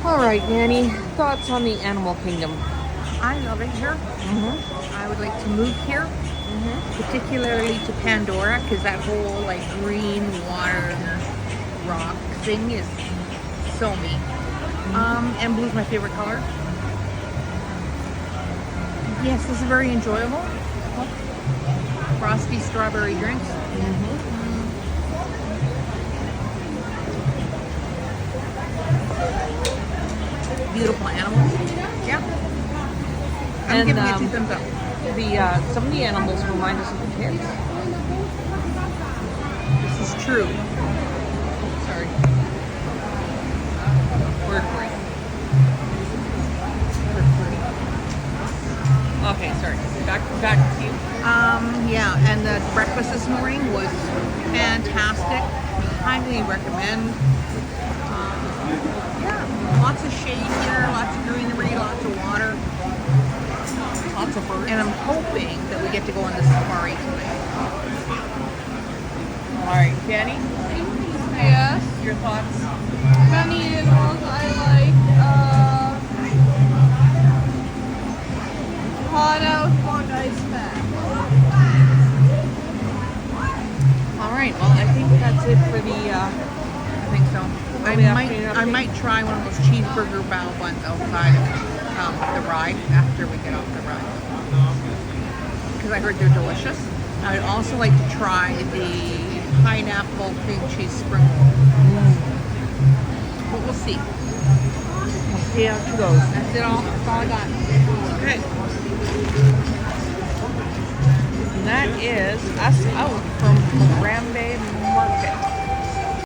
All right, Nanny. Thoughts on the animal kingdom? I love it here. I would like to move here, particularly to Pandora, because that whole like green water rock thing is so me. And blue's my favorite color. Yes, this is very enjoyable. Frosty strawberry drinks. Beautiful animals. Yeah. I'm And giving it 2 thumbs up. some of the animals remind us of the kids. This is true. Sorry. Word free. Okay, sorry. Back to you. Yeah, and the breakfast this morning was fantastic. Highly recommend. Yeah, lots of shade here, lots of greenery, lots of water, Lots of birds. and I'm hoping that we get to go on the safari tonight. All right, Danny, Yes. your thoughts? Many animals I like. Hot out, long ice pack. All right. Well, I think that's it for the. I think so. Early afternoon I update. might try one of those cheeseburger bao buns outside of the ride after we get off the ride, because I heard they're delicious. I'd also like to try the pineapple cream cheese sprinkle, but we'll see. See how she goes. That's it all. That's all I got. Okay. And that is us out from Harambe Market.